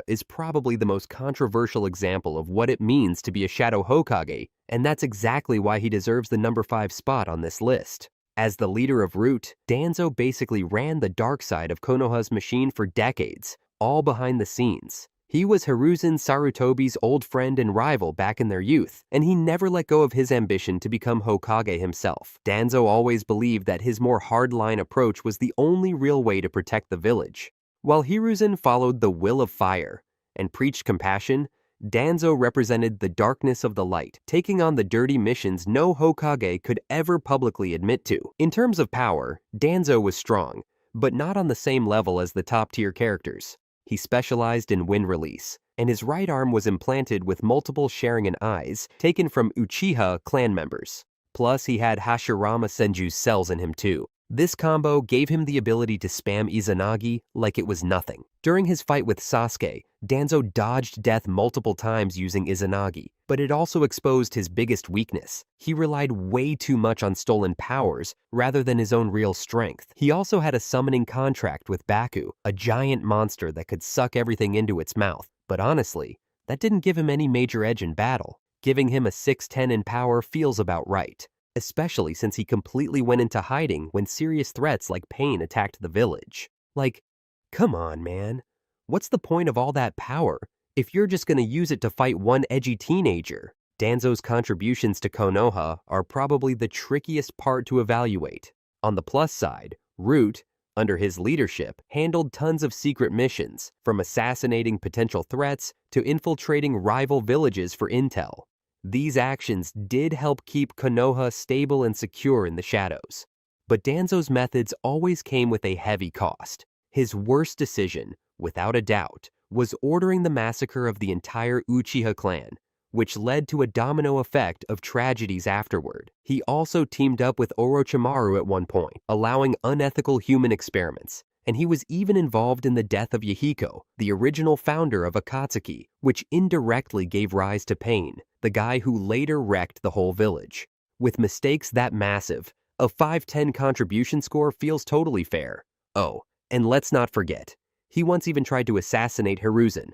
is probably the most controversial example of what it means to be a Shadow Hokage, and that's exactly why he deserves the number 5 spot on this list. As the leader of Root, Danzo basically ran the dark side of Konoha's machine for decades, all behind the scenes. He was Hirusen Sarutobi's old friend and rival back in their youth, and he never let go of his ambition to become Hokage himself. Danzo always believed that his more hardline approach was the only real way to protect the village. While Hirusen followed the will of fire and preached compassion, Danzo represented the darkness of the light, taking on the dirty missions no Hokage could ever publicly admit to. In terms of power, Danzo was strong, but not on the same level as the top-tier characters. He specialized in wind release, and his right arm was implanted with multiple Sharingan eyes taken from Uchiha clan members. Plus, he had Hashiama Senju's cells in him too. This combo gave him the ability to spam Izanagi like it was nothing. During his fight with Sasuke, Danzo dodged death multiple times using Izanagi, but it also exposed his biggest weakness. He relied way too much on stolen powers rather than his own real strength. He also had a summoning contract with Baku, a giant monster that could suck everything into its mouth. But honestly, that didn't give him any major edge in battle. Giving him a 6'10" in power feels about right, especially since he completely went into hiding when serious threats like pain attacked the village. Like, come on, man. What's the point of all that power if you're just gonna use it to fight one edgy teenager? Danzo's contributions to Konoha are probably the trickiest part to evaluate. On the plus side, Root, under his leadership, handled tons of secret missions, from assassinating potential threats to infiltrating rival villages for intel. These actions did help keep Konoha stable and secure in the shadows. But Danzo's methods always came with a heavy cost. His worst decision, without a doubt, was ordering the massacre of the entire Uchiha clan, which led to a domino effect of tragedies afterward. He also teamed up with Orochimaru at one point, allowing unethical human experiments. And he was even involved in the death of Yahiko, the original founder of Akatsuki, which indirectly gave rise to Pain, the guy who later wrecked the whole village. With mistakes that massive, a 5'10" contribution score feels totally fair. Oh, and let's not forget, he once even tried to assassinate Hirusen.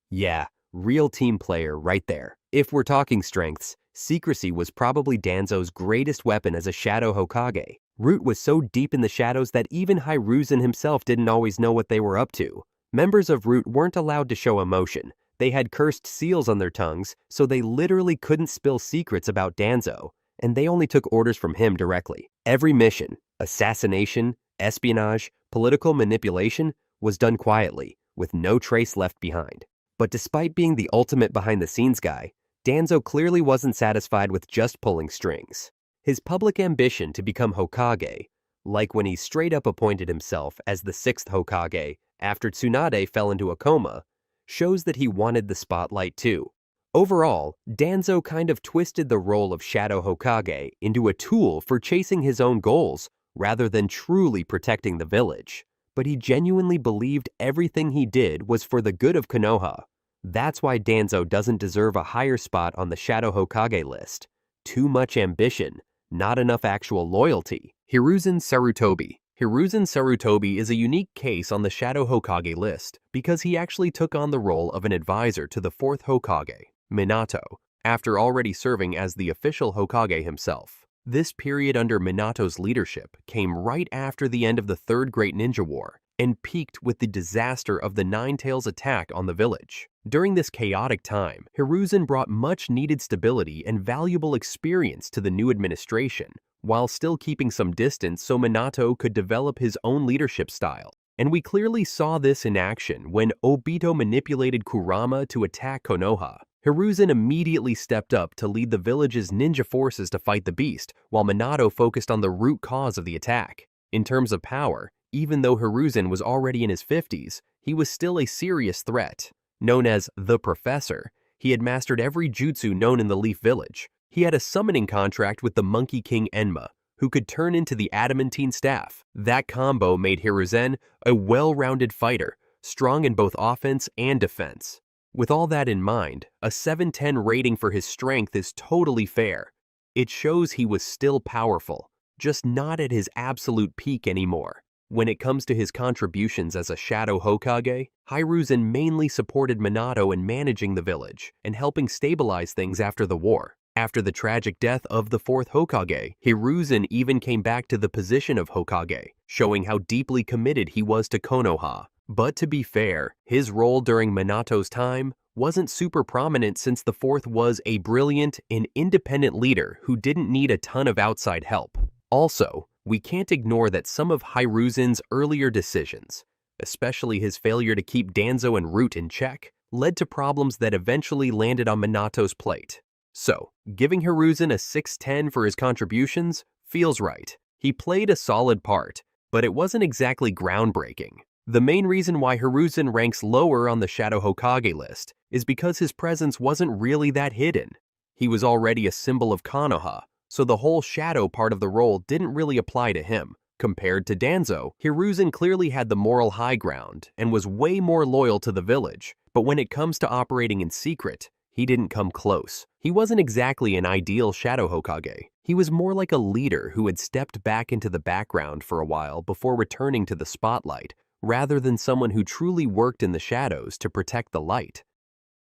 Yeah, real team player right there. If we're talking strengths, secrecy was probably Danzo's greatest weapon as a Shadow Hokage. Root was so deep in the shadows that even Hirusen himself didn't always know what they were up to. Members of Root weren't allowed to show emotion. They had cursed seals on their tongues, so they literally couldn't spill secrets about Danzo, and they only took orders from him directly. Every mission, assassination, espionage, political manipulation, was done quietly, with no trace left behind. But despite being the ultimate behind-the-scenes guy, Danzo clearly wasn't satisfied with just pulling strings. His public ambition to become Hokage, like when he straight up appointed himself as the 6th Hokage after Tsunade fell into a coma, shows that he wanted the spotlight too. Overall, Danzo kind of twisted the role of Shadow Hokage into a tool for chasing his own goals rather than truly protecting the village. But he genuinely believed everything he did was for the good of Konoha. That's why Danzo doesn't deserve a higher spot on the Shadow Hokage list. Too much ambition, not enough actual loyalty. Hirusen Sarutobi. Hirusen Sarutobi is a unique case on the Shadow Hokage list because he actually took on the role of an advisor to the 4th Hokage, Minato, after already serving as the official Hokage himself. This period under Minato's leadership came right after the end of the Third Great Ninja War and peaked with the disaster of the Nine Tails attack on the village. During this chaotic time, Hirusen brought much-needed stability and valuable experience to the new administration, while still keeping some distance so Minato could develop his own leadership style. And we clearly saw this in action when Obito manipulated Kurama to attack Konoha. Hirusen immediately stepped up to lead the village's ninja forces to fight the beast, while Minato focused on the root cause of the attack. In terms of power, even though Hirusen was already in his 50s, he was still a serious threat. Known as the Professor, he had mastered every jutsu known in the Leaf Village. He had a summoning contract with the Monkey King Enma, who could turn into the adamantine staff. That combo made Hirusen a well-rounded fighter, strong in both offense and defense. With all that in mind, a 710 rating for his strength is totally fair. It shows he was still powerful, just not at his absolute peak anymore. When it comes to his contributions as a Shadow Hokage, Hirusen mainly supported Minato in managing the village and helping stabilize things after the war. After the tragic death of the 4th Hokage, Hirusen even came back to the position of Hokage, showing how deeply committed he was to Konoha. But to be fair, his role during Minato's time wasn't super prominent since the 4th was a brilliant and independent leader who didn't need a ton of outside help. Also, we can't ignore that some of Hirusen's earlier decisions, especially his failure to keep Danzo and Root in check, led to problems that eventually landed on Minato's plate. So, giving Hirusen a 610 for his contributions feels right. He played a solid part, but it wasn't exactly groundbreaking. The main reason why Hirusen ranks lower on the Shadow Hokage list is because his presence wasn't really that hidden. He was already a symbol of Konoha, so the whole shadow part of the role didn't really apply to him. Compared to Danzo, Hirusen clearly had the moral high ground and was way more loyal to the village, but when it comes to operating in secret, he didn't come close. He wasn't exactly an ideal Shadow Hokage. He was more like a leader who had stepped back into the background for a while before returning to the spotlight, rather than someone who truly worked in the shadows to protect the light.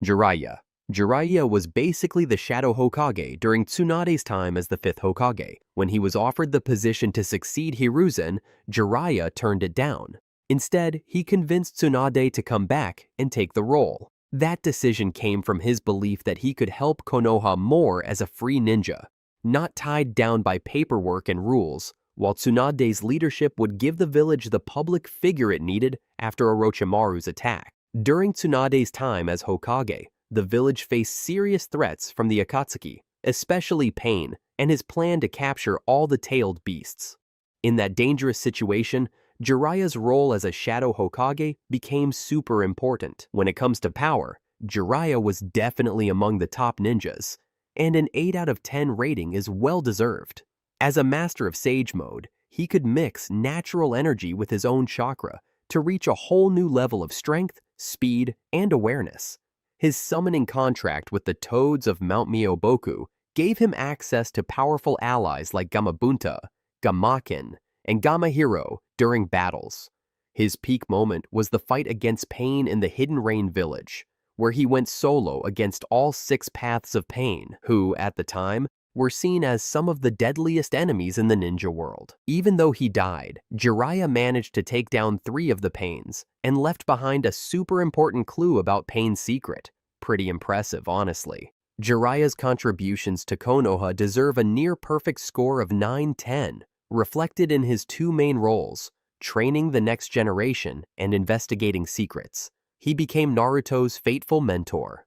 Jeriah. Jeriah was basically the Shadow Hokage during Tsunade's time as the 5th Hokage. When he was offered the position to succeed Hirusen, Jeriah turned it down. Instead, he convinced Tsunade to come back and take the role. That decision came from his belief that he could help Konoha more as a free ninja, not tied down by paperwork and rules, while Tsunade's leadership would give the village the public figure it needed after Orochimaru's attack. During Tsunade's time as Hokage, the village faced serious threats from the Akatsuki, especially Pain, and his plan to capture all the tailed beasts. In that dangerous situation, Jiraiya's role as a Shadow Hokage became super important. When it comes to power, Jeriah was definitely among the top ninjas, and an 8 out of 10 rating is well deserved. As a master of Sage Mode, he could mix natural energy with his own chakra to reach a whole new level of strength, speed, and awareness. His summoning contract with the Toads of Mount Myoboku gave him access to powerful allies like Gamabunta, Gamaken, and Gamahiro during battles. His peak moment was the fight against Pain in the Hidden Rain Village, where he went solo against all 6 Paths of Pain, who, at the time, were seen as some of the deadliest enemies in the ninja world. Even though he died, Jeriah managed to take down 3 of the Pains and left behind a super important clue about Pain's secret. Pretty impressive, honestly. Jiraiya's contributions to Konoha deserve a near-perfect score of 9/10, reflected in his 2 main roles, training the next generation and investigating secrets. He became Naruto's fateful mentor.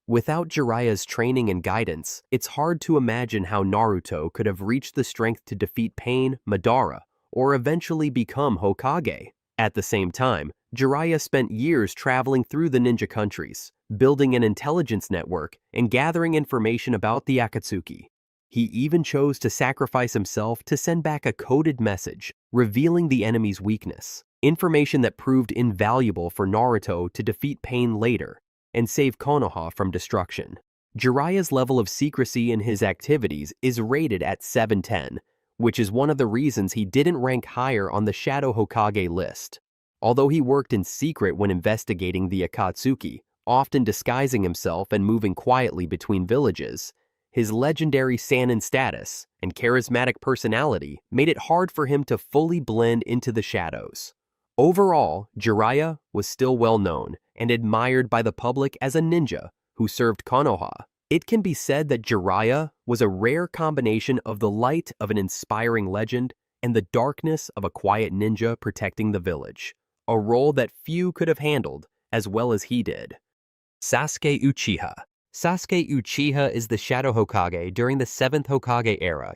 Without Jiraiya's training and guidance, it's hard to imagine how Naruto could have reached the strength to defeat Pain, Madara, or eventually become Hokage. At the same time, Jeriah spent years traveling through the ninja countries, building an intelligence network and gathering information about the Akatsuki. He even chose to sacrifice himself to send back a coded message, revealing the enemy's weakness, information that proved invaluable for Naruto to defeat Pain later and save Konoha from destruction. Jiraiya's level of secrecy in his activities is rated at 7/10, which is one of the reasons he didn't rank higher on the Shadow Hokage list. Although he worked in secret when investigating the Akatsuki, often disguising himself and moving quietly between villages, his legendary Sannin status and charismatic personality made it hard for him to fully blend into the shadows. Overall, Jeriah was still well known and admired by the public as a ninja who served Konoha. It can be said that Jeriah was a rare combination of the light of an inspiring legend and the darkness of a quiet ninja protecting the village, a role that few could have handled as well as he did. Sasuke Uchiha. Sasuke Uchiha is the Shadow Hokage during the 7th Hokage era,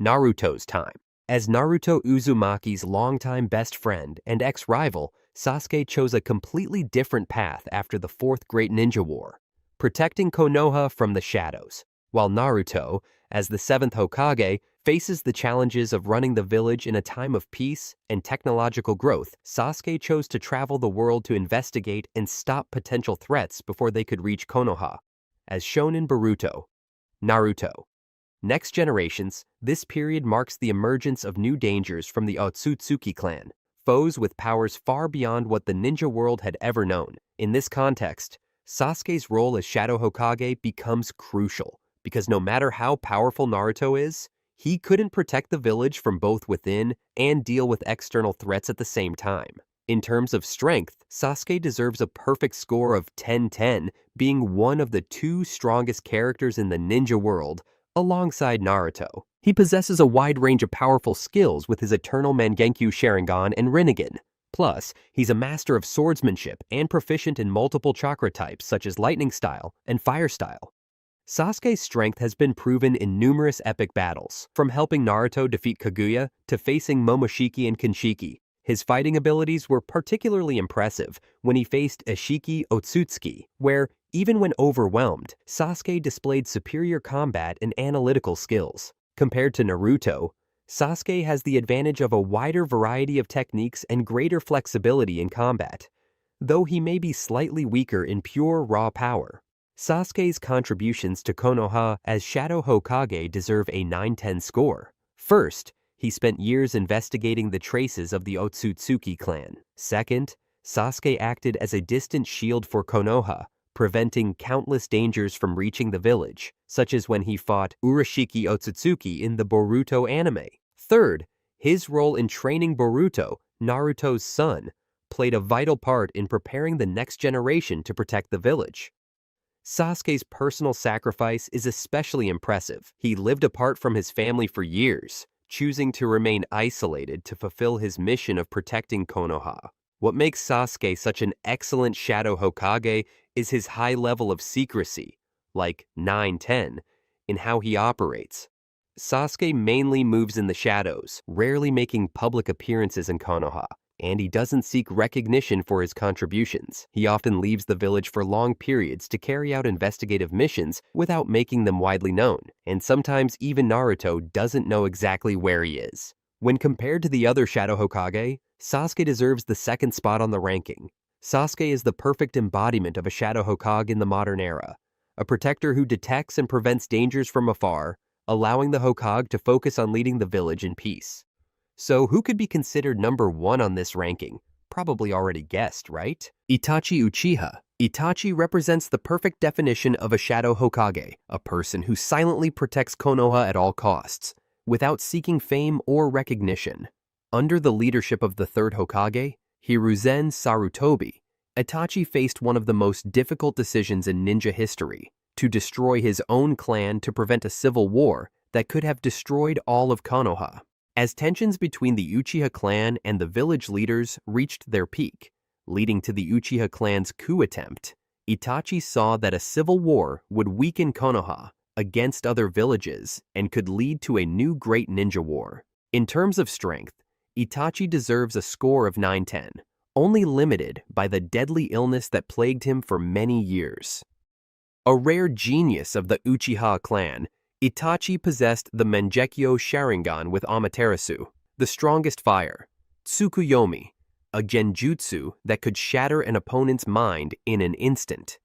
Naruto's time. As Naruto Uzumaki's longtime best friend and ex-rival, Sasuke chose a completely different path after the 4th Great Ninja War, protecting Konoha from the shadows, while Naruto, as the 7th Hokage, faces the challenges of running the village in a time of peace and technological growth. Sasuke chose to travel the world to investigate and stop potential threats before they could reach Konoha, as shown in Boruto. Naruto. Next generations, this period marks the emergence of new dangers from the Otsutsuki clan, foes with powers far beyond what the ninja world had ever known. In this context, Sasuke's role as Shadow Hokage becomes crucial, because no matter how powerful Naruto is, he couldn't protect the village from both within and deal with external threats at the same time. In terms of strength, Sasuke deserves a perfect score of 10/10, being one of the 2 strongest characters in the ninja world, alongside Naruto. He possesses a wide range of powerful skills with his Eternal Mangekyou Sharingan and Rinnegan. Plus, he's a master of swordsmanship and proficient in multiple chakra types such as Lightning Style and Fire Style. Sasuke's strength has been proven in numerous epic battles, from helping Naruto defeat Kaguya to facing Momoshiki and Kinshiki. His fighting abilities were particularly impressive when he faced Ishiki Otsutsuki, where, even when overwhelmed, Sasuke displayed superior combat and analytical skills. Compared to Naruto, Sasuke has the advantage of a wider variety of techniques and greater flexibility in combat, though he may be slightly weaker in pure raw power. Sasuke's contributions to Konoha as Shadow Hokage deserve a 9/10 score. First, he spent years investigating the traces of the Otsutsuki clan. Second, Sasuke acted as a distant shield for Konoha, preventing countless dangers from reaching the village, such as when he fought Urashiki Otsutsuki in the Boruto anime. Third, his role in training Boruto, Naruto's son, played a vital part in preparing the next generation to protect the village. Sasuke's personal sacrifice is especially impressive. He lived apart from his family for years, choosing to remain isolated to fulfill his mission of protecting Konoha. What makes Sasuke such an excellent Shadow Hokage is his high level of secrecy, like 9/10, in how he operates. Sasuke mainly moves in the shadows, rarely making public appearances in Konoha, and he doesn't seek recognition for his contributions. He often leaves the village for long periods to carry out investigative missions without making them widely known, and sometimes even Naruto doesn't know exactly where he is. When compared to the other Shadow Hokage, Sasuke deserves the second spot on the ranking. Sasuke is the perfect embodiment of a Shadow Hokage in the modern era, a protector who detects and prevents dangers from afar, allowing the Hokage to focus on leading the village in peace. So who could be considered number 1 on this ranking? Probably already guessed, right? Itachi Uchiha. Itachi represents the perfect definition of a Shadow Hokage, a person who silently protects Konoha at all costs, without seeking fame or recognition. Under the leadership of the third Hokage, Hirusen Sarutobi, Itachi faced one of the most difficult decisions in ninja history: to destroy his own clan to prevent a civil war that could have destroyed all of Konoha. As tensions between the Uchiha clan and the village leaders reached their peak, leading to the Uchiha clan's coup attempt, Itachi saw that a civil war would weaken Konoha against other villages and could lead to a new great ninja war. In terms of strength, Itachi deserves a score of 9/10, only limited by the deadly illness that plagued him for many years. A rare genius of the Uchiha clan, Itachi possessed the Mangekyo Sharingan with Amaterasu, the strongest fire, Tsukuyomi, a genjutsu that could shatter an opponent's mind in an instant,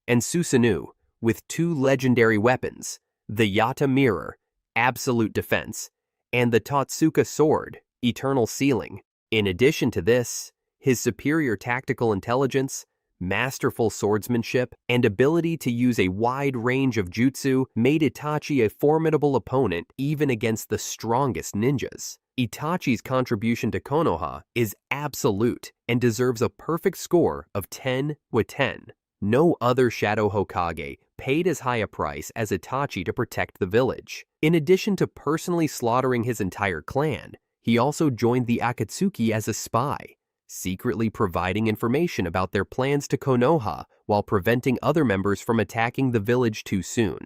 and Susanoo, with 2 legendary weapons, the Yata Mirror, Absolute Defense, and the Totsuka Sword, Eternal Sealing. In addition to this, his superior tactical intelligence, masterful swordsmanship, and ability to use a wide range of jutsu made Itachi a formidable opponent even against the strongest ninjas. Itachi's contribution to Konoha is absolute and deserves a perfect score of 10/10. No other Shadow Hokage paid as high a price as Itachi to protect the village. In addition to personally slaughtering his entire clan, he also joined the Akatsuki as a spy, secretly providing information about their plans to Konoha while preventing other members from attacking the village too soon.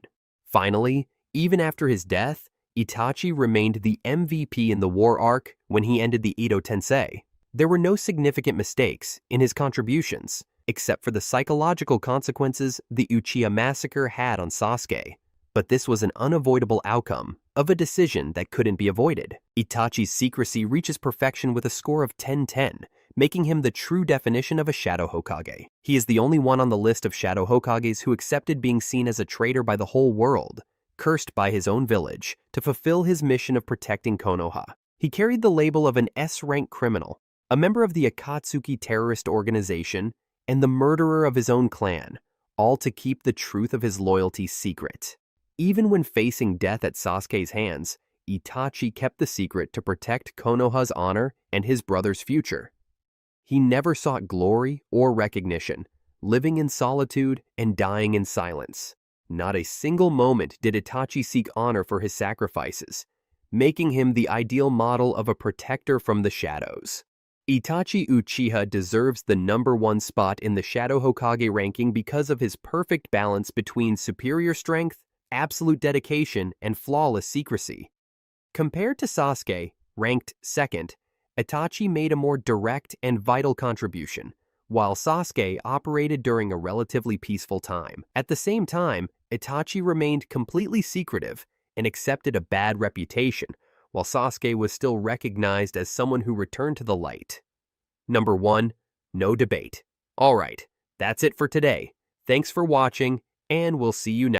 Finally, even after his death, Itachi remained the MVP in the war arc when he ended the Edo Tensei. There were no significant mistakes in his contributions, except for the psychological consequences the Uchiha massacre had on Sasuke. But this was an unavoidable outcome of a decision that couldn't be avoided. Itachi's secrecy reaches perfection with a score of 10/10, making him the true definition of a Shadow Hokage. He is the only one on the list of Shadow Hokages who accepted being seen as a traitor by the whole world, cursed by his own village, to fulfill his mission of protecting Konoha. He carried the label of an S-rank criminal, a member of the Akatsuki terrorist organization, and the murderer of his own clan, all to keep the truth of his loyalty secret. Even when facing death at Sasuke's hands, Itachi kept the secret to protect Konoha's honor and his brother's future. He never sought glory or recognition, living in solitude and dying in silence. Not a single moment did Itachi seek honor for his sacrifices, making him the ideal model of a protector from the shadows. Itachi Uchiha deserves the #1 spot in the Shadow Hokage ranking because of his perfect balance between superior strength, absolute dedication, and flawless secrecy. Compared to Sasuke, ranked second, Itachi made a more direct and vital contribution, while Sasuke operated during a relatively peaceful time. At the same time, Itachi remained completely secretive and accepted a bad reputation, while Sasuke was still recognized as someone who returned to the light. Number 1. No debate. Alright, that's it for today. Thanks for watching, and we'll see you next time.